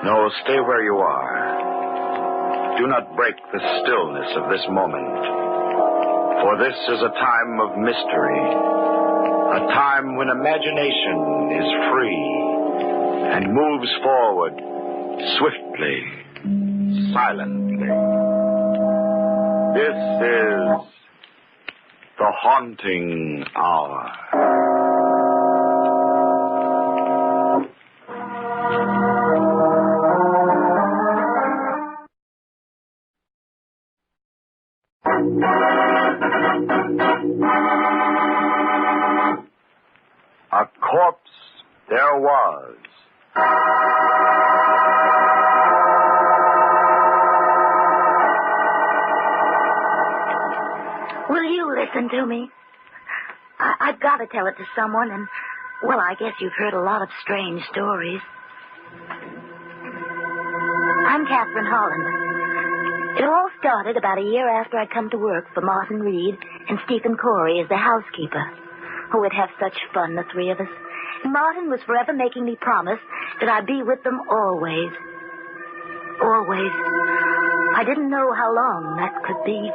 No, stay where you are. Do not break the stillness of this moment. For this is a time of mystery. A time when imagination is free and moves forward swiftly, silently. This is the haunting hour. A corpse there was. Will you listen to me? I've got to tell it to someone, and, well, I guess you've heard a lot of strange stories. I'm Catherine Holland. It all started about a year after I'd come to work for Martin Reed and Stephen Corey as the housekeeper. Oh, we'd have such fun, the three of us. Martin was forever making me promise that I'd be with them always. Always. I didn't know how long that could be.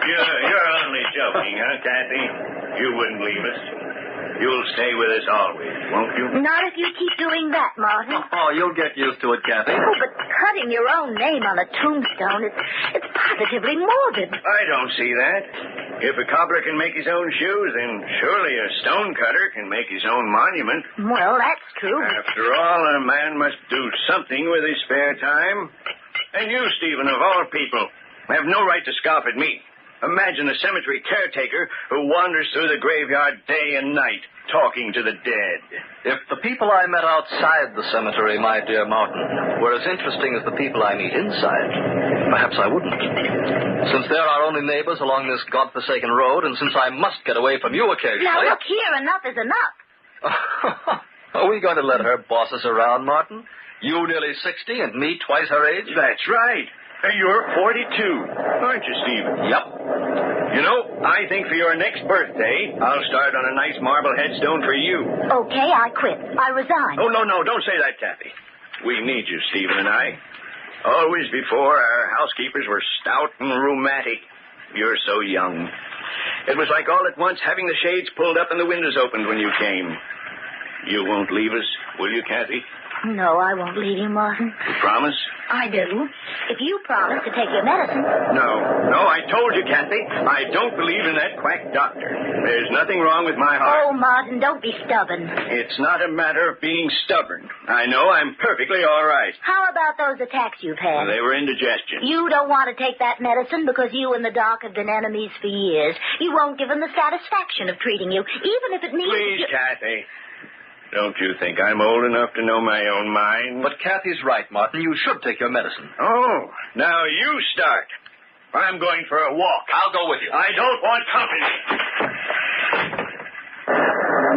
You're only joking, huh, Kathy? You wouldn't leave us. You'll stay with us always, won't you? Not if you keep doing that, Martin. Oh, you'll get used to it, Kathy. Oh, but cutting your own name on a tombstone, it's positively morbid. I don't see that. If a cobbler can make his own shoes, then surely a stonecutter can make his own monument. Well, that's true. After all, a man must do something with his spare time. And you, Stephen, of all people, have no right to scoff at me. Imagine a cemetery caretaker who wanders through the graveyard day and night, talking to the dead. If the people I met outside the cemetery, my dear Martin, were as interesting as the people I meet inside, perhaps I wouldn't. Since they're our only neighbors along this godforsaken road, and since I must get away from you occasionally... Now, look here, enough is enough. Are we going to let her boss us around, Martin? You nearly 60 and me twice her age? That's right. You're 42, aren't you, Stephen? Yep. You know, I think for your next birthday, I'll start on a nice marble headstone for you. Okay, I quit. I resign. Oh, no, don't say that, Kathy. We need you, Stephen and I. Always before, our housekeepers were stout and rheumatic. You're so young. It was like all at once having the shades pulled up and the windows opened when you came. You won't leave us, will you, Kathy? No, I won't leave you, Martin. You promise? I do. If you promise to take your medicine. No, I told you, Kathy. I don't believe in that quack doctor. There's nothing wrong with my heart. Oh, Martin, don't be stubborn. It's not a matter of being stubborn. I know I'm perfectly all right. How about those attacks you've had? Well, they were indigestion. You don't want to take that medicine because you and the doc have been enemies for years. You won't give them the satisfaction of treating you, even if it means... Please, Kathy. Don't you think I'm old enough to know my own mind? But Kathy's right, Martin. You should take your medicine. Oh, now you start. I'm going for a walk. I'll go with you. I don't want company.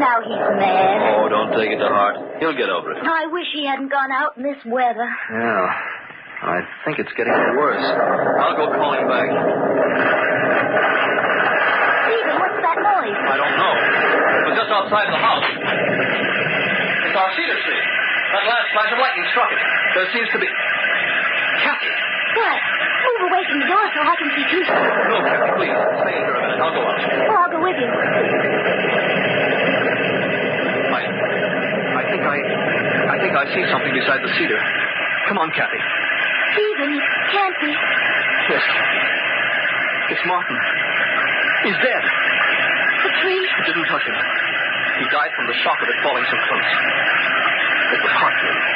Now he's mad. Oh, don't take it to heart. He'll get over it. I wish he hadn't gone out in this weather. Yeah. I think it's getting worse. I'll go call him back. Stephen, what's that noise? I don't know. It was just outside the house. It's our cedar tree. That last flash of lightning struck it. There seems to be... Kathy! What? Move away from the door so I can see too. No, Kathy, please. Stay in here a minute. I'll go out. Oh, I'll go with you. I think I see something beside the cedar. Come on, Kathy. Stephen, it can't be. Yes. It's Martin. He's dead. The tree? It didn't touch him. He died from the shock of it falling so close. It was heartbreaking.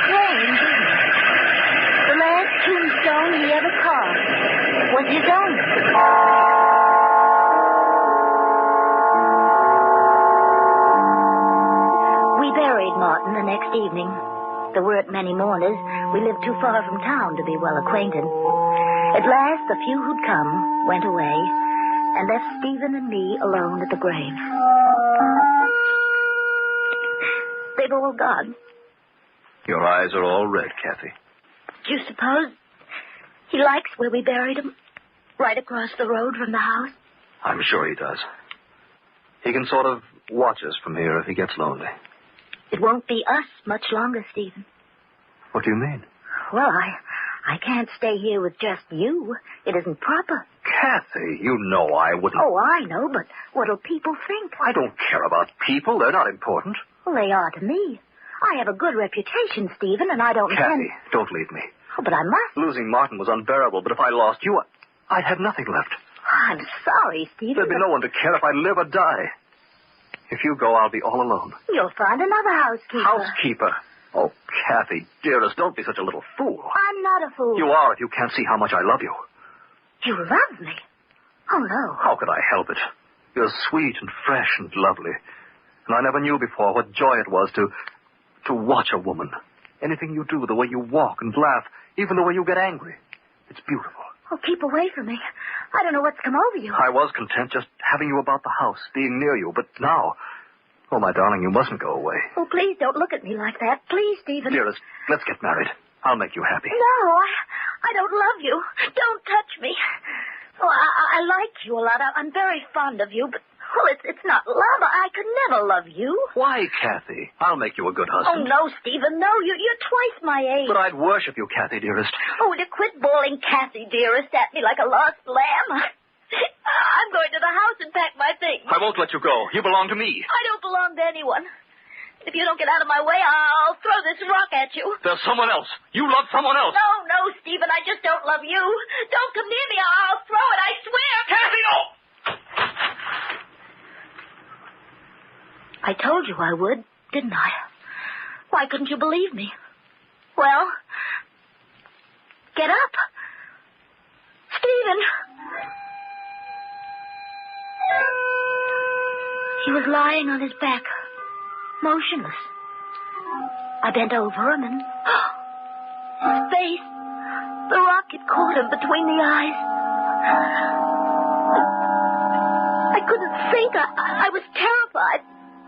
Strange, isn't it? The last tombstone he ever carved was his own. We buried Martin the next evening. There weren't many mourners. We lived too far from town to be well acquainted. At last, the few who'd come went away and left Stephen and me alone at the grave. They've all gone. Your eyes are all red, Kathy. Do you suppose he likes where we buried him? Right across the road from the house? I'm sure he does. He can sort of watch us from here if he gets lonely. It won't be us much longer, Stephen. What do you mean? Well, I can't stay here with just you. It isn't proper. Kathy, you know I wouldn't... Oh, I know, but what'll people think? I don't care about people. They're not important. Well, they are to me. I have a good reputation, Stephen, and I don't Kathy, don't leave me. Oh, but I must. Losing Martin was unbearable, but if I lost you, I'd have nothing left. I'm sorry, Stephen. There'd be no one to care if I live or die. If you go, I'll be all alone. You'll find another housekeeper. Housekeeper? Oh, Kathy, dearest, don't be such a little fool. I'm not a fool. You are if you can't see how much I love you. You love me? Oh, no. How could I help it? You're sweet and fresh and lovely. And I never knew before what joy it was to watch a woman. Anything you do, the way you walk and laugh, even the way you get angry. It's beautiful. Oh, keep away from me. I don't know what's come over you. I was content just having you about the house, being near you, but now... Oh, my darling, you mustn't go away. Oh, please don't look at me like that. Please, Stephen. Dearest, let's get married. I'll make you happy. No, I don't love you. Don't touch me. Oh, I like you a lot. I'm very fond of you, but... Well, it's not love. I could never love you. Why, Kathy? I'll make you a good Oh, husband. no, Stephen, no. You're twice my age. But I'd worship you, Kathy, dearest. Oh, would you quit bawling Kathy, dearest, at me like a lost lamb? I'm going to the house and pack my things. I won't let you go. You belong to me. I don't belong to anyone. If you don't get out of my way, I'll throw this rock at you. There's someone else. You love someone else. No, Stephen, I just don't love you. Don't come near me. I'll throw it, I swear. Kathy, no! I told you I would, didn't I? Why couldn't you believe me? Well, get up. Stephen! He was lying on his back, motionless. I bent over him and... his face, the rock had caught him between the eyes. I couldn't think. I was terrified.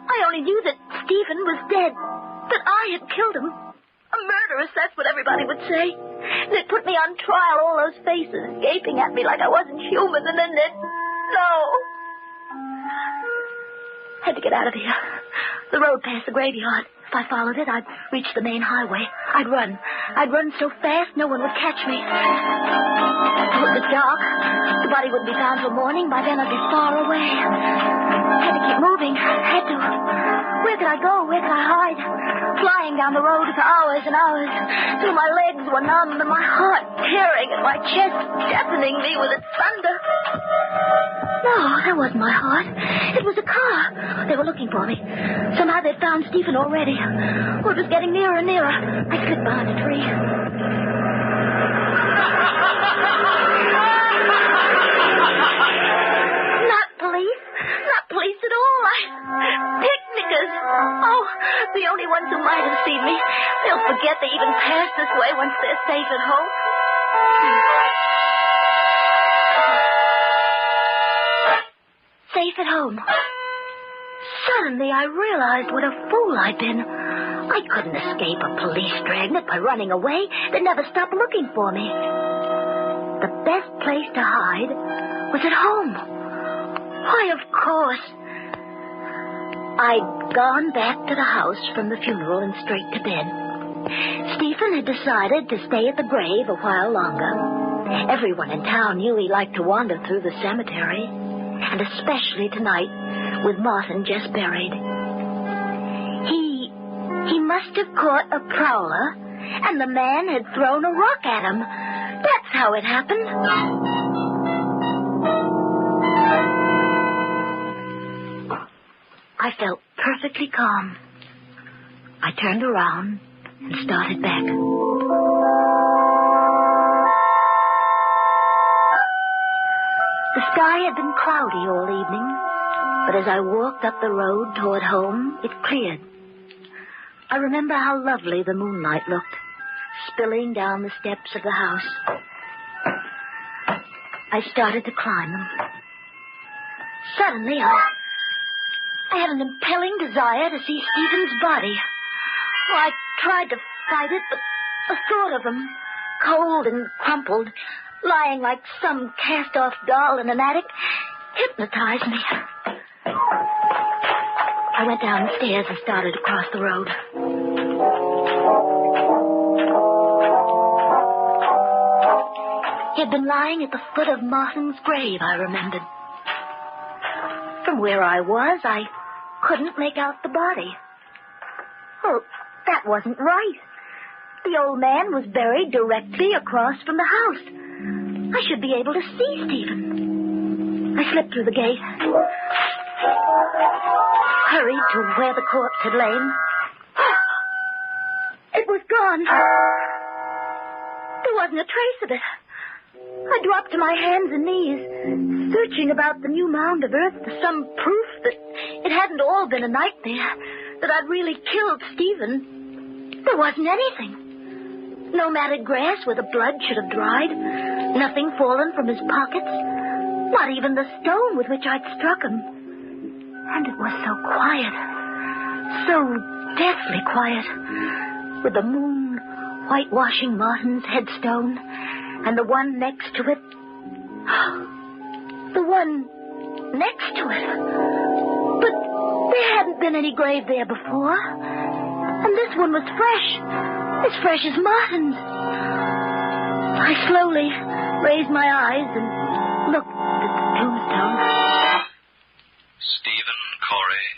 I only knew that Stephen was dead, that I had killed him. A murderess, that's what everybody would say. They'd put me on trial, all those faces gaping at me like I wasn't human, and then they'd... No. Had to get out of here. The road past the graveyard. If I followed it, I'd reach the main highway. I'd run. I'd run so fast no one would catch me. It was dark. The body wouldn't be found till morning. By then I'd be far away. Had to keep moving. Had to. Where could I go? Where could I hide? Flying down the road for hours and hours. Till my legs were numb and my heart tearing at my chest, deafening me with its thunder. No, that wasn't my heart. It was a car. They were looking for me. Somehow they'd found Stephen already. Oh, it was getting nearer and nearer. I slipped behind a tree. Not police. Not police at all. Picnickers. Oh, the only ones who might have seen me. They'll forget they even passed this way once they're safe at home. Safe at home. Suddenly, I realized what a fool I'd been. I couldn't escape a police dragnet by running away. They'd never stop looking for me. The best place to hide was at home. Why, of course. I'd gone back to the house from the funeral and straight to bed. Stephen had decided to stay at the grave a while longer. Everyone in town knew he liked to wander through the cemetery. And especially tonight, with Martin just buried. He must have caught a prowler, and the man had thrown a rock at him. That's how it happened. I felt perfectly calm. I turned around and started back. The sky had been cloudy all evening, but as I walked up the road toward home, it cleared. I remember how lovely the moonlight looked, spilling down the steps of the house. I started to climb them. Suddenly, I had an impelling desire to see Stephen's body. Oh, I tried to fight it, but the thought of him, cold and crumpled, lying like some cast-off doll in an attic, hypnotized me. I went down the stairs and started across the road. He had been lying at the foot of Martin's grave, I remembered. From where I was, I couldn't make out the body. Well, that wasn't right. The old man was buried directly across from the house. I should be able to see Stephen. I slipped through the gate, hurried to where the corpse had lain. It was gone. There wasn't a trace of it. I dropped to my hands and knees, searching about the new mound of earth for some proof that it hadn't all been a nightmare, that I'd really killed Stephen. There wasn't anything. No matted grass where the blood should have dried, nothing fallen from his pockets, not even the stone with which I'd struck him. And it was so quiet, so deathly quiet, with the moon whitewashing Martin's headstone, and the one next to it. The one next to it. But there hadn't been any grave there before. And this one was fresh. As fresh as Martin's. I slowly raised my eyes and looked at the tombstone. Stephen Corey,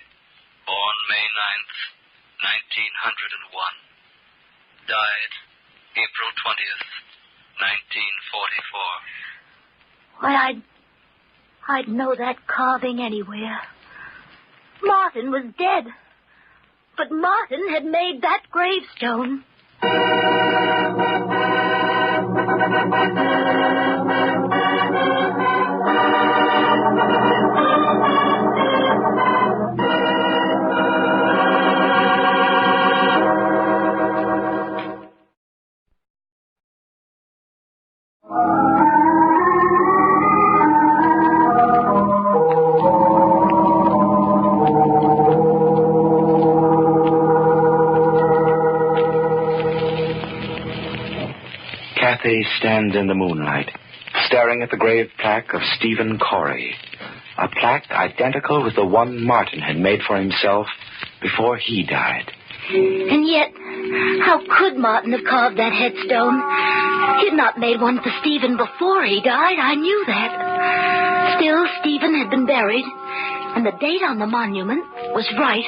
born May 9th, 1901. Died April 20th, 1944. Why, I'd know that carving anywhere. Martin was dead. But Martin had made that gravestone. Kathy stands in the moonlight, staring at the grave plaque of Stephen Corey, a plaque identical with the one Martin had made for himself before he died. And yet, how could Martin have carved that headstone? He had not made one for Stephen before he died, I knew that. Still, Stephen had been buried, and the date on the monument was right.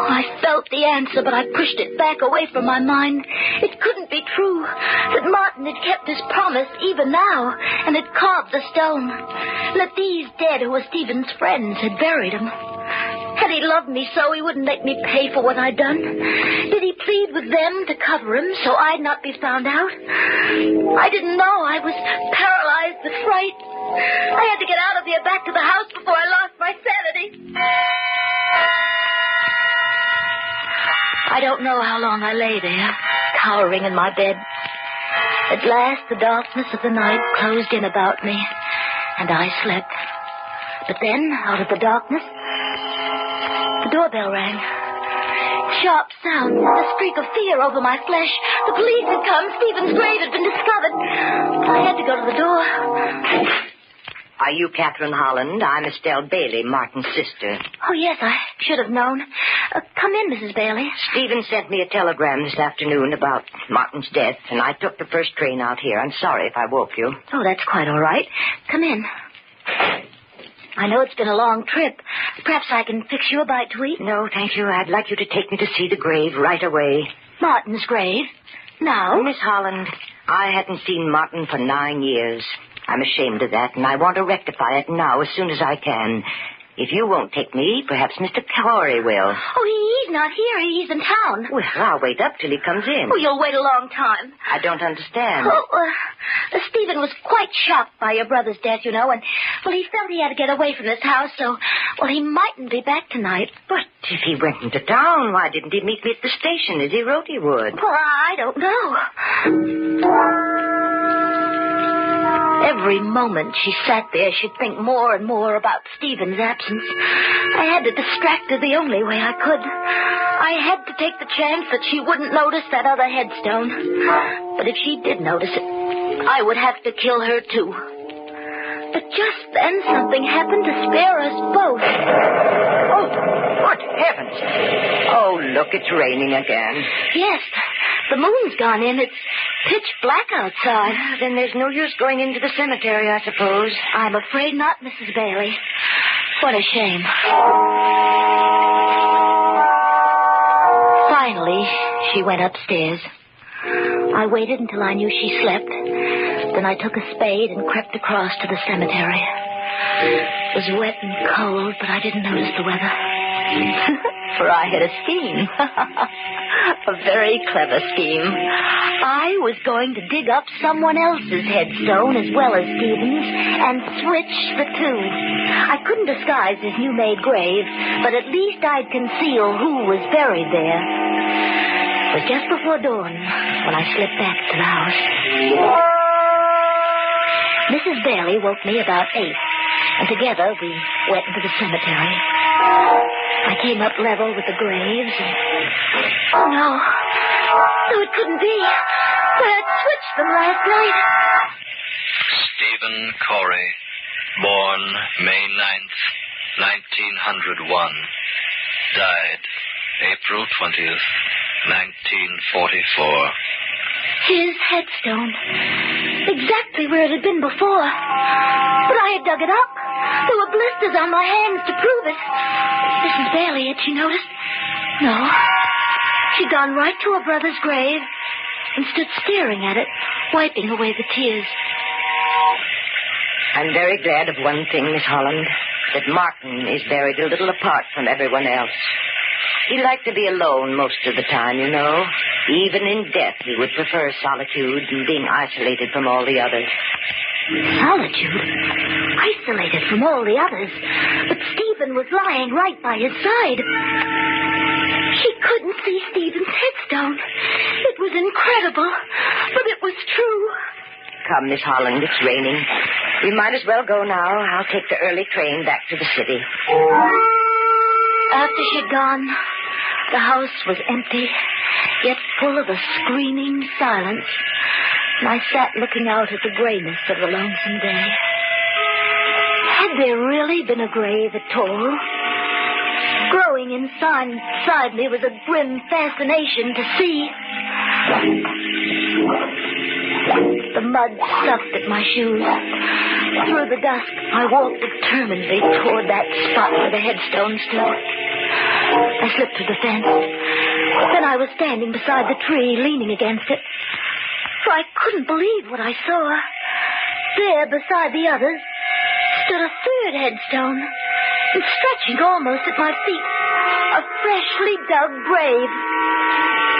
I felt the answer, but I pushed it back away from my mind. It couldn't be true that Martin had kept his promise even now and had carved the stone. And that these dead who were Stephen's friends had buried him. Had he loved me so he wouldn't make me pay for what I'd done? Did he plead with them to cover him so I'd not be found out? I didn't know. I was paralyzed with fright. I had to get out of here back to the house before I lost my sanity. I don't know how long I lay there, cowering in my bed. At last, the darkness of the night closed in about me, and I slept. But then, out of the darkness, the doorbell rang. Sharp sound, a streak of fear over my flesh. The police had come. Stephen's grave had been discovered. I had to go to the door. Are you Catherine Holland? I'm Estelle Bailey, Martin's sister. Oh, yes, I should have known. Come in, Mrs. Bailey. Stephen sent me a telegram this afternoon about Martin's death, and I took the first train out here. I'm sorry if I woke you. Oh, that's quite all right. Come in. I know it's been a long trip. Perhaps I can fix you a bite to eat. No, thank you. I'd like you to take me to see the grave right away. Martin's grave? Now? Miss Holland, I hadn't seen Martin for 9 years. I'm ashamed of that, and I want to rectify it now as soon as I can. If you won't take me, perhaps Mr. Corey will. Oh, he's not here. He's in town. Well, I'll wait up till he comes in. Oh, you'll wait a long time. I don't understand. Oh, Stephen was quite shocked by your brother's death, you know, and, well, he felt he had to get away from this house, so, well, he mightn't be back tonight. But if he went into town, why didn't he meet me at the station as he wrote he would? Well, I don't know. Every moment she sat there, she'd think more and more about Stephen's absence. I had to distract her the only way I could. I had to take the chance that she wouldn't notice that other headstone. But if she did notice it, I would have to kill her, too. But just then something happened to spare us both. Oh, good heavens. Oh, look, it's raining again. Yes, the moon's gone in. It's pitch black outside. Then there's no use going into the cemetery, I suppose. I'm afraid not, Mrs. Bailey. What a shame. Finally, she went upstairs. I waited until I knew she slept. Then I took a spade and crept across to the cemetery. It was wet and cold, but I didn't notice the weather. For I had a scheme. A very clever scheme. I was going to dig up someone else's headstone as well as Stephen's and switch the two. I couldn't disguise his new-made grave, but at least I'd conceal who was buried there. It was just before dawn when I slipped back to the house. Mrs. Bailey woke me about 8, and together we went into the cemetery. I came up level with the graves, and... Oh, no. No, it couldn't be. I had switched them last night. Stephen Corey, born May 9th, 1901. Died April 20th, 1944. His headstone. Exactly where it had been before. But I had dug it up. There were blisters on my hands to prove it. Mrs. Bailey, had she noticed? No. She'd gone right to her brother's grave and stood staring at it, wiping away the tears. I'm very glad of one thing, Miss Holland, that Martin is buried a little apart from everyone else. He liked to be alone most of the time, you know. Even in death, he would prefer solitude and being isolated from all the others. Solitude? Isolated from all the others? But Stephen was lying right by his side. She couldn't see Stephen's headstone. It was incredible, but it was true. Come, Miss Holland, it's raining. We might as well go now. I'll take the early train back to the city. After she'd gone, the house was empty, yet full of a screaming silence. And I sat looking out at the grayness of the lonesome day. Had there really been a grave at all? Growing inside me was a grim fascination to see. The mud sucked at my shoes. Through the dusk, I walked determinedly toward that spot where the headstone stood. I slipped through the fence. Then I was standing beside the tree, leaning against it. For I couldn't believe what I saw. There, beside the others, stood a third headstone, and stretching almost at my feet, a freshly dug grave.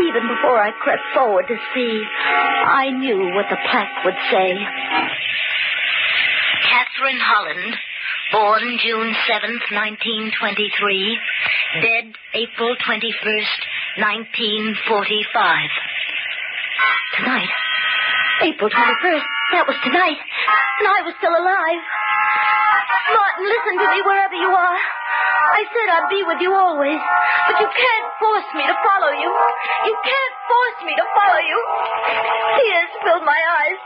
Even before I crept forward to see, I knew what the plaque would say. Catherine Holland, born June 7th, 1923, dead April 21st, 1945. Tonight. April 21st. That was tonight. And I was still alive. Martin, listen to me wherever you are. I said I'd be with you always. But you can't force me to follow you. You can't force me to follow you. Tears filled my eyes.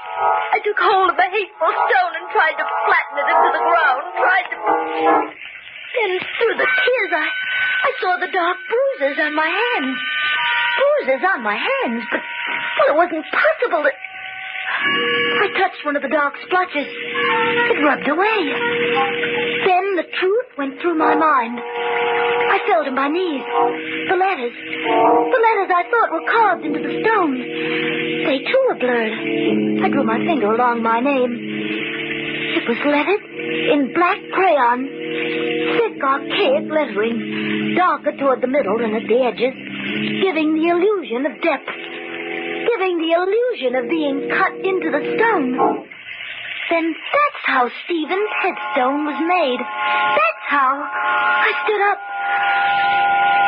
I took hold of the hateful stone and tried to flatten it into the ground. Then through the tears, I saw the dark bruises on my hands. Bruises on my hands, but it wasn't possible that... I touched one of the dark splotches. It rubbed away. Then the truth went through my mind. I fell to my knees. The letters I thought were carved into the stone. They too were blurred. I drew my finger along my name. It was lettered in black crayon. Thick, archaic lettering, darker toward the middle than at the edges, giving the illusion of depth. Giving the illusion of being cut into the stone. Then that's how Stephen's headstone was made. That's how. I stood up.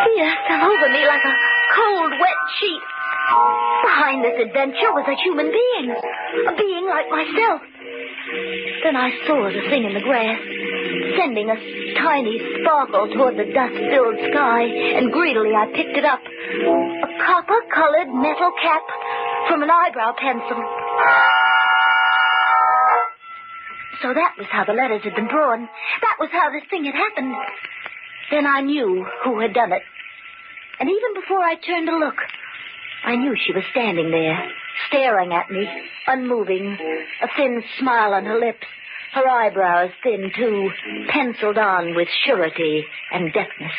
Fear fell over me like a cold, wet sheet. Behind this adventure was a human being. A being like myself. Then I saw the thing in the grass, sending a tiny sparkle toward the dust-filled sky, and greedily I picked it up. A copper-colored metal cap from an eyebrow pencil. So that was how the letters had been drawn. That was how this thing had happened. Then I knew who had done it. And even before I turned to look, I knew she was standing there, staring at me, unmoving, a thin smile on her lips, her eyebrows thin, too, penciled on with surety and deftness.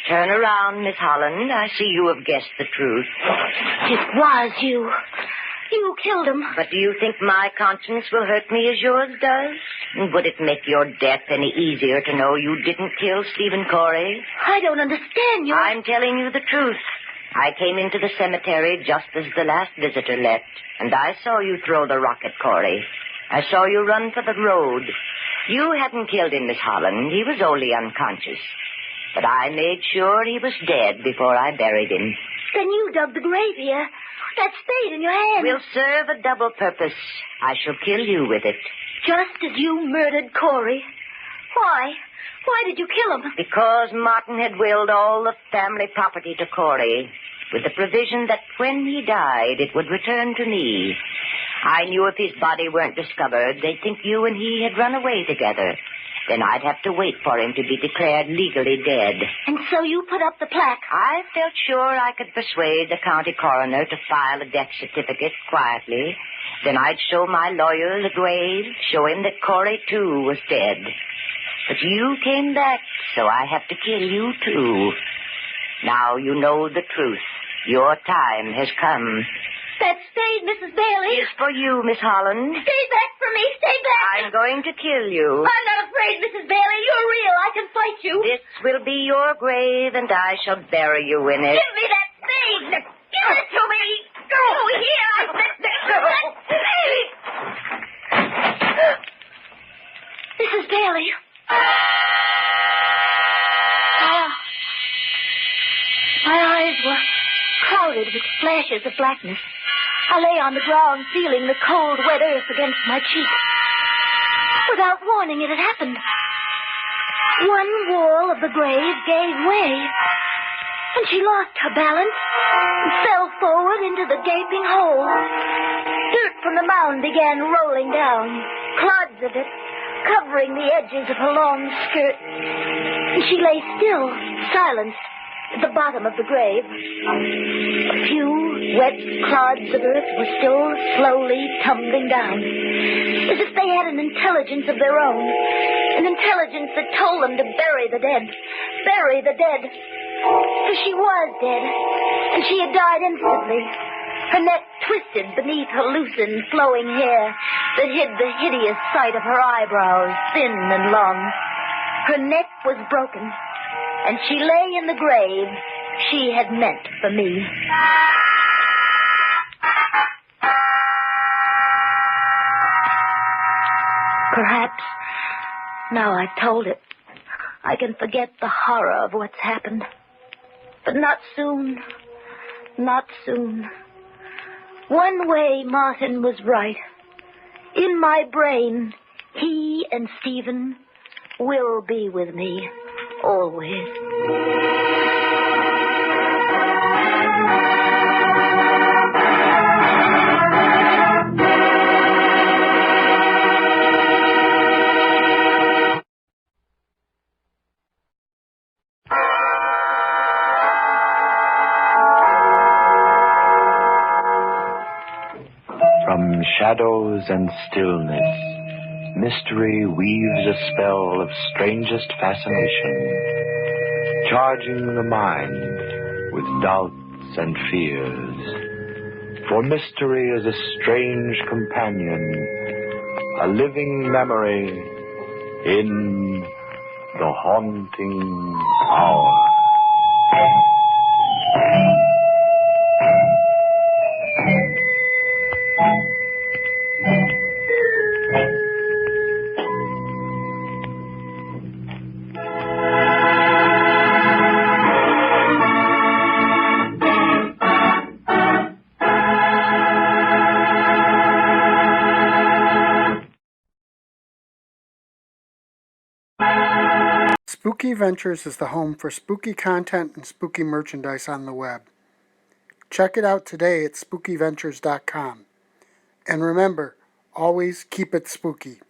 Turn around, Miss Holland. I see you have guessed the truth. It was you. You killed him. But do you think my conscience will hurt me as yours does? Would it make your death any easier to know you didn't kill Stephen Corey? I don't understand you. I'm telling you the truth. I came into the cemetery just as the last visitor left, and I saw you throw the rock at Corey. I saw you run for the road. You hadn't killed him, Miss Holland. He was only unconscious. But I made sure he was dead before I buried him. Then you dug the grave here. That spade in your hand. Will serve a double purpose. I shall kill you with it. Just as you murdered Corey. Why? Why did you kill him? Because Martin had willed all the family property to Corey, with the provision that when he died, it would return to me. I knew if his body weren't discovered, they'd think you and he had run away together. Then I'd have to wait for him to be declared legally dead. And so you put up the plaque? I felt sure I could persuade the county coroner to file a death certificate quietly. Then I'd show my lawyer the grave, show him that Corey, too, was dead. But you came back, so I have to kill you, too. Now you know the truth. Your time has come. That spade, Mrs. Bailey. Is for you, Miss Holland. Stay back from me. Stay back. I'm going to kill you. I'm not afraid, Mrs. Bailey. You're real. I can fight you. This will be your grave, and I shall bury you in it. Give me that spade. Give it to me. Go here. I said that spade. Mrs. Bailey. My eyes were clouded with flashes of blackness. I lay on the ground, feeling the cold, wet earth against my cheek. Without warning, it had happened. One wall of the grave gave way, and she lost her balance and fell forward into the gaping hole. Dirt from the mound began rolling down, clods of it covering the edges of her long skirt. And she lay still, silenced, at the bottom of the grave. A few wet clods of earth were still slowly tumbling down, as if they had an intelligence of their own, an intelligence that told them to bury the dead. Bury the dead. For she was dead, and she had died instantly. Her neck twisted beneath her loosened, flowing hair that hid the hideous sight of her eyebrows, thin and long. Her neck was broken, and she lay in the grave she had meant for me. Perhaps, now I've told it, I can forget the horror of what's happened. But not soon. Not soon. One way Martin was right. In my brain, he and Stephen will be with me always. From shadows and stillness, mystery weaves a spell of strangest fascination, charging the mind with doubts and fears. For mystery is a strange companion, a living memory in the haunting hour. Spooky Ventures is the home for spooky content and spooky merchandise on the web. Check it out today at spookyventures.com. And remember, always keep it spooky.